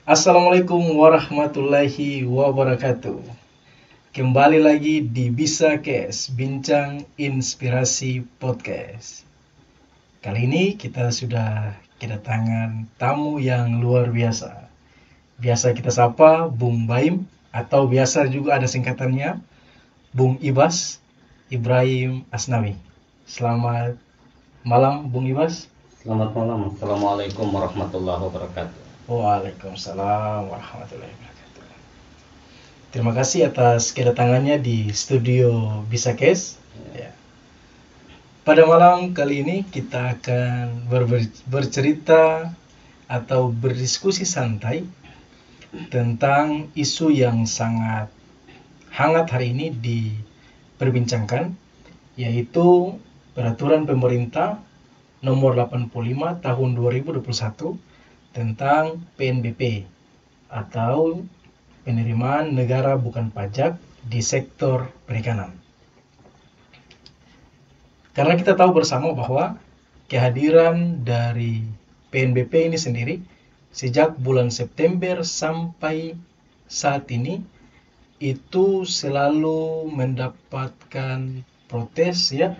Assalamualaikum warahmatullahi wabarakatuh. Kembali lagi di Bisa Kes, Bincang Inspirasi Podcast. Kali ini kita sudah kedatangan tamu yang luar biasa. Biasa kita sapa Bung Baim, atau biasa juga ada singkatannya Bung Ibas, Ibrahim Asnawi. Selamat malam Bung Ibas. Selamat malam. Assalamualaikum warahmatullahi wabarakatuh. Waalaikumsalam warahmatullahi wabarakatuh. Terima kasih atas kedatangannya di studio Bisa Kes. Ya. Pada malam kali ini kita akan bercerita atau berdiskusi santai tentang isu yang sangat hangat hari ini diperbincangkan, yaitu peraturan pemerintah nomor 85 tahun 2021 tentang PNBP atau penerimaan negara bukan pajak di sektor perikanan. Karena kita tahu bersama bahwa kehadiran dari PNBP ini sendiri sejak bulan September sampai saat ini itu selalu mendapatkan protes ya.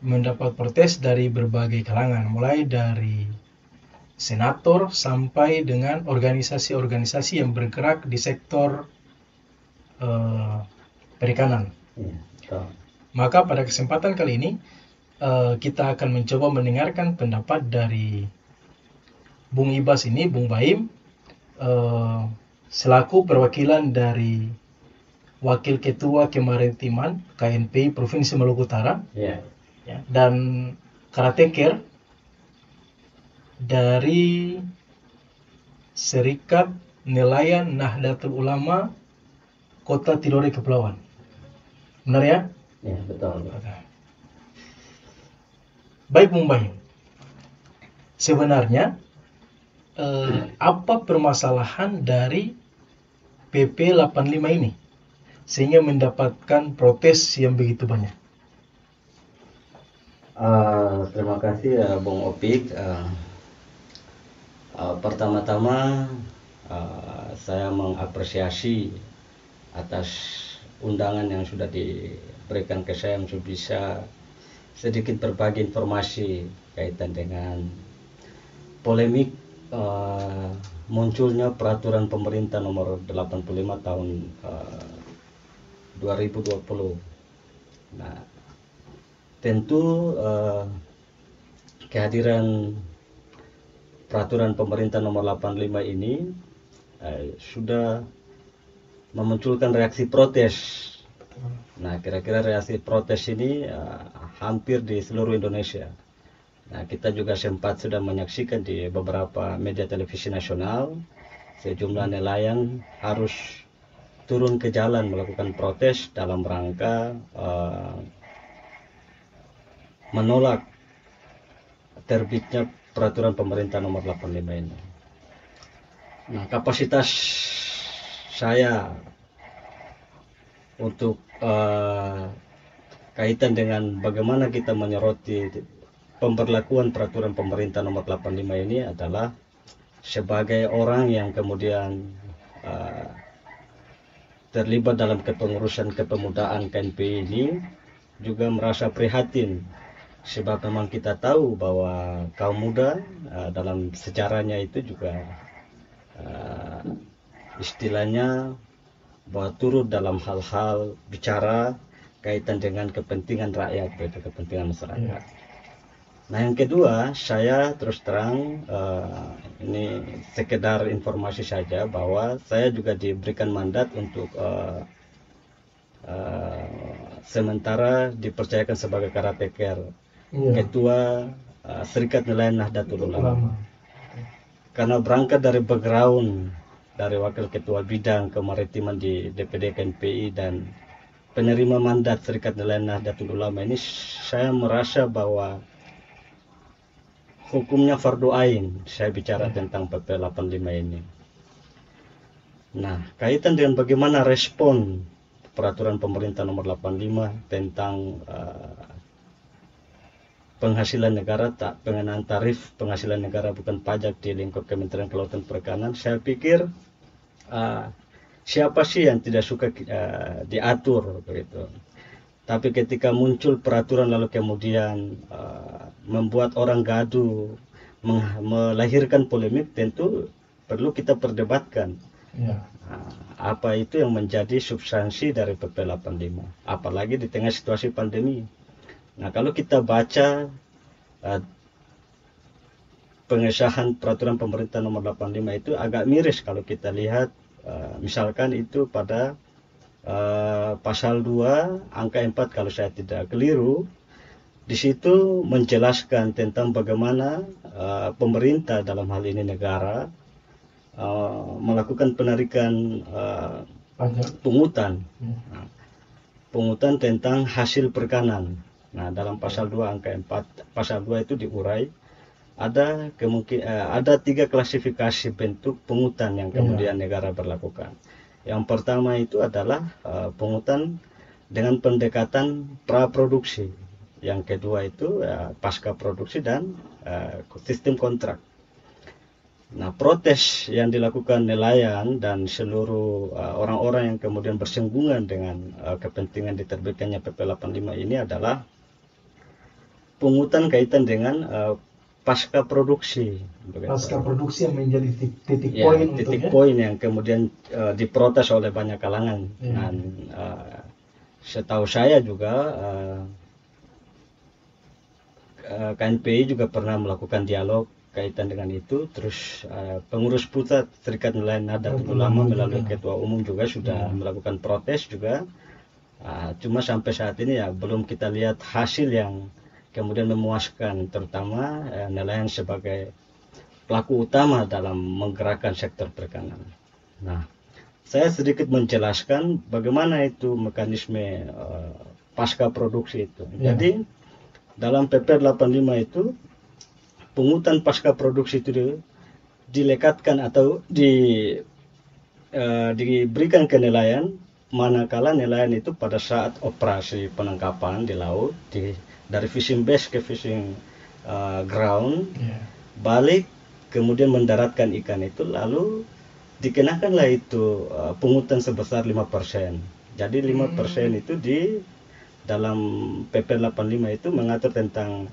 Mendapat protes dari berbagai kalangan, mulai dari senator sampai dengan organisasi-organisasi yang bergerak di sektor perikanan. Maka pada kesempatan kali ini kita akan mencoba mendengarkan pendapat dari Bung Ibas ini, Bung Baim, selaku perwakilan dari Wakil Ketua Kemaritiman KNPI Provinsi Maluku Utara, ya, dan karateker dari Serikat Nelayan Nahdlatul Ulama Kota Tidore Kepulauan. Benar ya? Ya, betul. Baik Bung Baim, sebenarnya apa permasalahan dari PP 85 ini sehingga mendapatkan protes yang begitu banyak? Terima kasih ya Bung Opik. Pertama-tama saya mengapresiasi atas undangan yang sudah diberikan ke saya untuk bisa sedikit berbagi informasi kaitan dengan polemik munculnya peraturan pemerintah nomor 85 tahun 2020. Nah, tentu kehadiran peraturan pemerintah nomor 85 ini sudah memunculkan reaksi protes. Nah, kira-kira reaksi protes ini hampir di seluruh Indonesia. Nah, kita juga sempat sudah menyaksikan di beberapa media televisi nasional, sejumlah nelayan harus turun ke jalan melakukan protes dalam rangka menolak terbitnya peraturan pemerintah nomor 85 ini. Nah, kapasitas saya untuk kaitan dengan bagaimana kita menyoroti pemberlakuan peraturan pemerintah nomor 85 ini adalah sebagai orang yang kemudian terlibat dalam kepengurusan kepemudaan KNPI ini, juga merasa prihatin, sebab memang kita tahu bahwa kaum muda dalam sejarahnya itu juga istilahnya bahwa turut dalam hal-hal bicara kaitan dengan kepentingan rakyat, yaitu kepentingan masyarakat. Nah, yang kedua, saya terus terang ini sekedar informasi saja bahwa saya juga diberikan mandat untuk sementara dipercayakan sebagai karateker, ketua Serikat Nelayan Nahdlatul Ulama. Karena berangkat dari background dari wakil ketua bidang kemaritiman di DPD KNPI dan penerima mandat Serikat Nelayan Nahdlatul Ulama ini, saya merasa bahwa hukumnya fardu ain. Saya bicara tentang PP 85 ini. Nah, kaitan dengan bagaimana respon peraturan pemerintah nomor 85 tentang penghasilan negara, tak pengenaan tarif penghasilan negara bukan pajak di lingkup Kementerian Kelautan Perikanan, saya pikir siapa sih yang tidak suka diatur begitu. Tapi ketika muncul peraturan lalu kemudian membuat orang gaduh, melahirkan polemik, tentu perlu kita perdebatkan. Ya. Apa itu yang menjadi substansi dari PP 85, apalagi di tengah situasi pandemi. Nah, kalau kita baca pengesahan peraturan pemerintah nomor 85 itu agak miris kalau kita lihat, misalkan itu pada pasal 2 angka 4 kalau saya tidak keliru, di situ menjelaskan tentang bagaimana pemerintah dalam hal ini negara melakukan penarikan pungutan, pungutan tentang hasil perikanan. Nah, dalam pasal 2 angka 4, pasal 2 itu diurai ada ada 3 klasifikasi bentuk pungutan yang kemudian negara berlakukan. Yang pertama itu adalah pungutan dengan pendekatan praproduksi. Yang kedua itu pasca produksi dan sistem kontrak. Nah, protes yang dilakukan nelayan dan seluruh orang-orang yang kemudian bersinggungan dengan kepentingan diterbitkannya PP 85 ini adalah pungutan kaitan dengan pasca produksi. Pasca produksi yang menjadi titik poin, titik poin yang kemudian diprotes oleh banyak kalangan. Dan setahu saya juga KNPI juga pernah melakukan dialog kaitan dengan itu. Terus pengurus pusat Serikat Nelayan Nahdlatul Ulama melalui ketua umum juga sudah melakukan protes juga. Cuma sampai saat ini ya belum kita lihat hasil yang kemudian memuaskan, terutama nelayan sebagai pelaku utama dalam menggerakkan sektor perikanan. Nah, saya sedikit menjelaskan bagaimana itu mekanisme pasca produksi itu. Jadi dalam PP 85 itu pungutan pasca produksi itu dilekatkan atau diberikan ke nelayan manakala nelayan itu pada saat operasi penangkapan di laut, dari fishing base ke fishing ground, balik kemudian mendaratkan ikan itu, lalu dikenakanlah itu pungutan sebesar 5%. Jadi 5% itu di dalam PP 85 itu mengatur tentang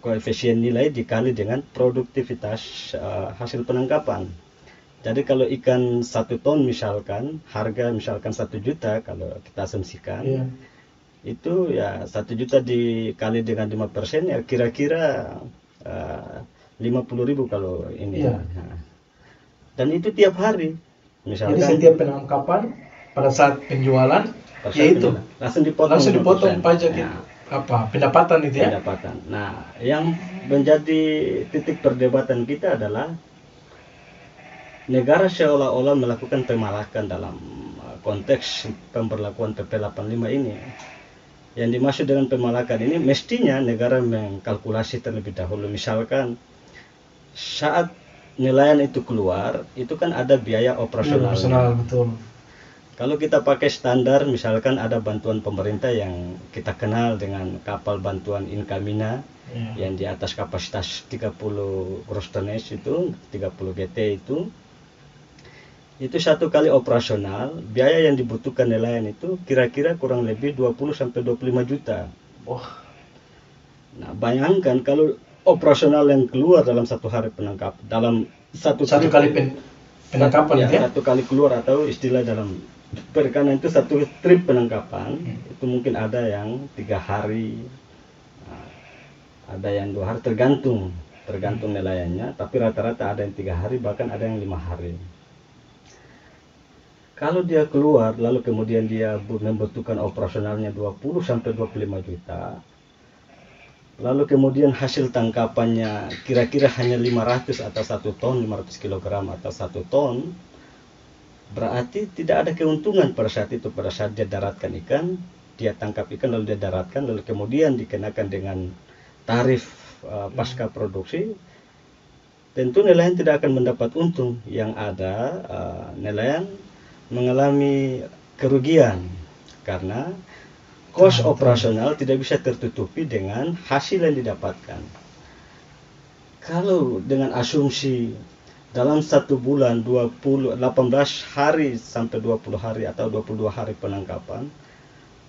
koefisien nilai dikali dengan produktivitas hasil penangkapan. Jadi kalau ikan 1 ton misalkan, harga misalkan 1 juta kalau kita asumsikan, itu ya 1 juta dikali dengan 5% ya kira-kira 50.000 kalau ini. Nah, dan itu tiap hari. Misalkan, jadi setiap penangkapan pada saat penjualan, yaitu langsung dipotong pajak pendapatan itu ya. Pendapatan. Nah, yang menjadi titik perdebatan kita adalah negara seolah-olah melakukan pemalakan dalam konteks pemberlakuan PP 85 ini. Yang dimaksud dengan pemalakan ini mestinya negara mengkalkulasi terlebih dahulu. Misalkan saat nelayan itu keluar, itu kan ada biaya operasional. Betul. Kalau kita pakai standar, misalkan ada bantuan pemerintah yang kita kenal dengan kapal bantuan Incamina, yang di atas kapasitas 30 gross tonnage itu, 30 GT itu 1 kali operasional, biaya yang dibutuhkan nelayan itu kira-kira kurang lebih 20-25 juta. Nah, bayangkan kalau operasional yang keluar dalam 1 hari penangkap, dalam satu kali penangkapan ya, 1 kali keluar, atau istilah dalam perikanan itu 1 trip penangkapan, itu mungkin ada yang 3 hari, ada yang 2 hari, tergantung nelayannya, tapi rata-rata ada yang 3 hari, bahkan ada yang 5 hari. Kalau dia keluar lalu kemudian dia membutuhkan operasionalnya 20-25 juta, lalu kemudian hasil tangkapannya kira-kira hanya 500 atau 1 ton, 500 kg atau 1 ton, berarti tidak ada keuntungan pada saat itu. Pada saat dia daratkan ikan, dia tangkap ikan lalu dia daratkan, lalu kemudian dikenakan dengan tarif pasca produksi, tentu nelayan tidak akan mendapat untung. Yang ada nelayan mengalami kerugian karena Kos operasional tidak bisa tertutupi dengan hasil yang didapatkan. Kalau dengan asumsi dalam 1 bulan 18 hari sampai 20 hari atau 22 hari penangkapan,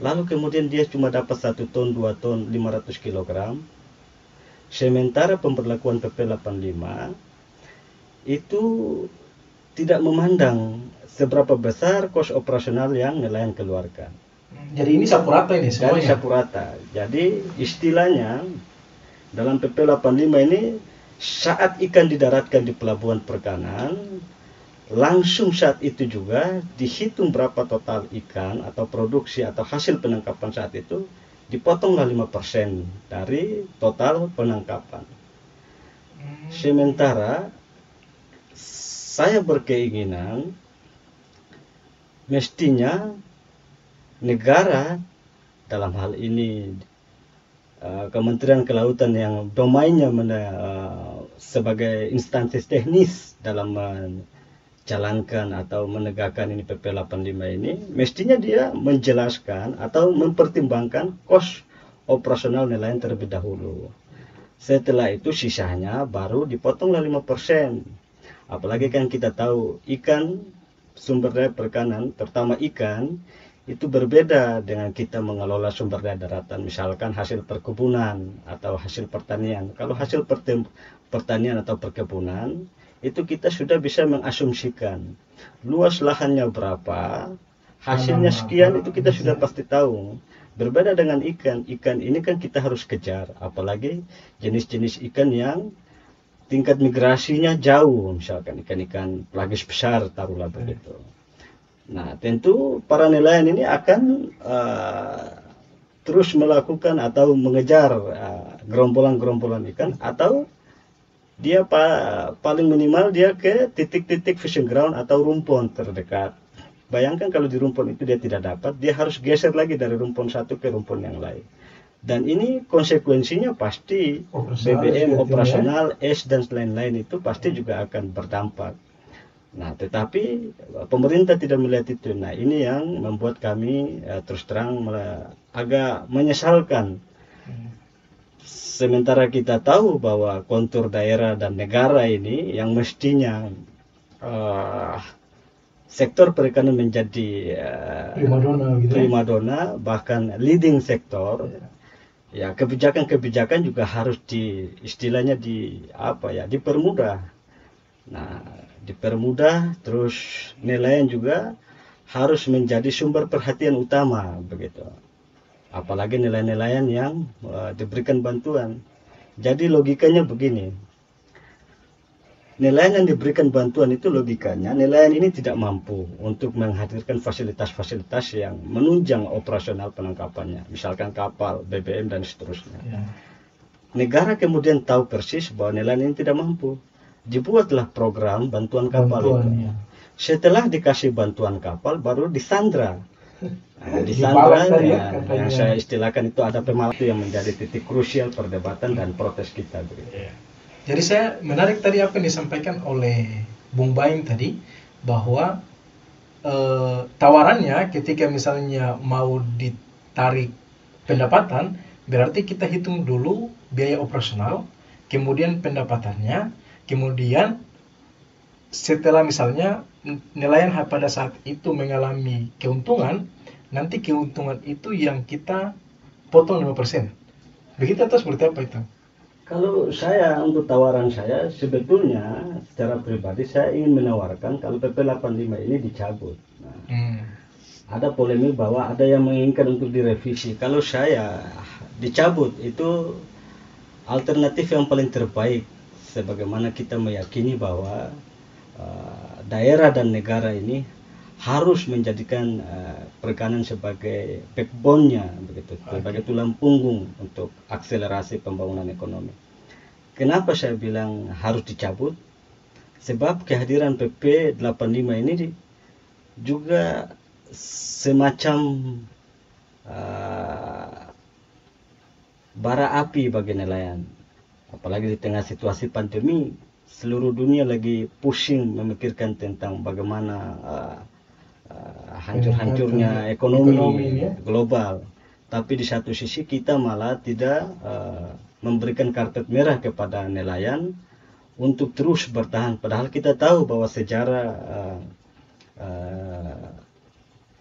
lalu kemudian dia cuma dapat 1 ton, 2 ton, 500 kg, sementara pemberlakuan PP 85 itu tidak memandang seberapa besar kos operasional yang nelayan keluarkan. Jadi ini sapu rata ini semuanya? Jadi sapu rata. Jadi istilahnya dalam PP 85 ini, saat ikan didaratkan di pelabuhan perikanan, langsung saat itu juga dihitung berapa total ikan atau produksi atau hasil penangkapan saat itu, dipotonglah 5% dari total penangkapan. Sementara saya berkeinginan mestinya negara, dalam hal ini Kementerian Kelautan yang domainnya sebagai instansi teknis dalam menjalankan atau menegakkan ini PP 85 ini, mestinya dia menjelaskan atau mempertimbangkan kos operasional nelayan terlebih dahulu. Setelah itu sisanya baru dipotonglah 5%. Apalagi kan kita tahu ikan, sumber daya perikanan, terutama ikan, itu berbeda dengan kita mengelola sumber daya daratan, misalkan hasil perkebunan atau hasil pertanian. Kalau hasil pertanian atau perkebunan, itu kita sudah bisa mengasumsikan luas lahannya berapa, hasilnya sekian, itu kita sudah pasti tahu. Berbeda dengan ikan, ikan ini kan kita harus kejar, apalagi jenis-jenis ikan yang tingkat migrasinya jauh, misalkan ikan-ikan pelagis besar, taruhlah begitu. Nah, tentu para nelayan ini akan terus melakukan atau mengejar gerombolan-gerombolan ikan, atau dia paling minimal dia ke titik-titik fishing ground atau rumpun terdekat. Bayangkan kalau di rumpun itu dia tidak dapat, dia harus geser lagi dari rumpun satu ke rumpun yang lain. Dan ini konsekuensinya pasti BBM operasional, es dan lain-lain itu pasti juga akan berdampak. Nah, tetapi pemerintah tidak melihat itu. Nah, ini yang membuat kami terus terang agak menyesalkan. Sementara kita tahu bahwa kontur daerah dan negara ini yang mestinya sektor perikanan menjadi primadona, bahkan leading sektor, ya kebijakan-kebijakan juga harus istilahnya dipermudah. Nah, dipermudah, terus nelayan juga harus menjadi sumber perhatian utama begitu. Apalagi nelayan-nelayan yang diberikan bantuan. Jadi logikanya begini. Nelayan yang diberikan bantuan itu logikanya nelayan ini tidak mampu untuk menghadirkan fasilitas-fasilitas yang menunjang operasional penangkapannya, misalkan kapal, BBM dan seterusnya. Ya. Negara kemudian tahu persis bahwa nelayan ini tidak mampu. Dibuatlah program bantuan kapal itu. Ya. Setelah dikasih bantuan kapal, baru disandra. Nah, disandra yang saya istilahkan itu ada pemalsu yang menjadi titik krusial perdebatan dan protes kita. Ya. Jadi saya menarik tadi apa yang disampaikan oleh Bung Baim tadi, bahwa tawarannya ketika misalnya mau ditarik pendapatan, berarti kita hitung dulu biaya operasional, kemudian pendapatannya, kemudian setelah misalnya nelayan pada saat itu mengalami keuntungan, nanti keuntungan itu yang kita potong 5%. Begitu atau seperti apa itu? Kalau saya, untuk tawaran saya, sebetulnya secara pribadi saya ingin menawarkan kalau PP 85 ini dicabut. Nah, ada polemik bahwa ada yang menginginkan untuk direvisi. Kalau saya dicabut, itu alternatif yang paling terbaik, sebagaimana kita meyakini bahwa daerah dan negara ini harus menjadikan perikanan sebagai backbone-nya, begitu, sebagai tulang punggung untuk akselerasi pembangunan ekonomi. Kenapa saya bilang harus dicabut? Sebab kehadiran PP 85 ini juga semacam bara api bagi nelayan. Apalagi di tengah situasi pandemi, seluruh dunia lagi pusing memikirkan tentang bagaimana hancur-hancurnya ekonomi global. tapi di satu sisi kita malah tidak memberikan karpet merah kepada nelayan untuk terus bertahan, padahal kita tahu bahwa sejarah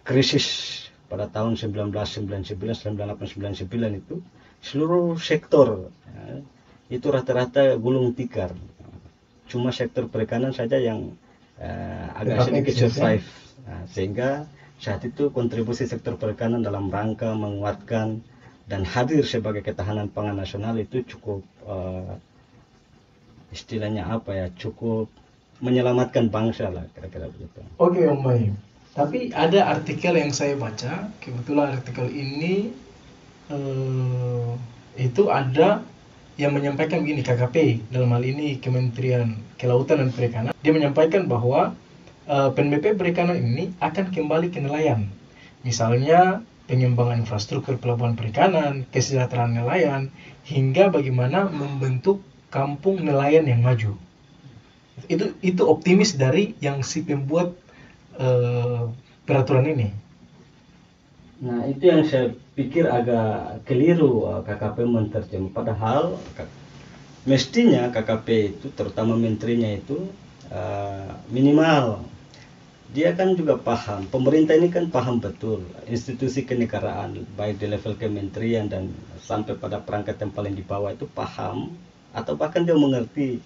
krisis pada tahun 1999-1999 itu seluruh sektor itu rata-rata gulung tikar. Cuma sektor perikanan saja yang agak sedikit survive. Nah, sehingga saat itu kontribusi sektor perikanan dalam rangka menguatkan dan hadir sebagai ketahanan pangan nasional itu cukup istilahnya apa ya, cukup menyelamatkan bangsa lah, kira-kira begitu. Oke Om Baim, tapi ada artikel yang saya baca, kebetulan artikel ini itu ada yang menyampaikan begini, KKP dalam hal ini Kementerian Kelautan dan Perikanan, dia menyampaikan bahwa PNBP Perikanan ini akan kembali ke nelayan, misalnya pengembangan infrastruktur pelabuhan perikanan, kesejahteraan nelayan, hingga bagaimana membentuk kampung nelayan yang maju. Itu optimis dari yang si pembuat peraturan ini. Nah, itu yang saya pikir agak keliru KKP menerjemah. Padahal mestinya KKP itu, terutama menterinya itu minimal dia kan juga paham, pemerintah ini kan paham betul institusi kenegaraan baik di level kementerian dan sampai pada perangkat yang paling di bawah itu paham atau bahkan dia mengerti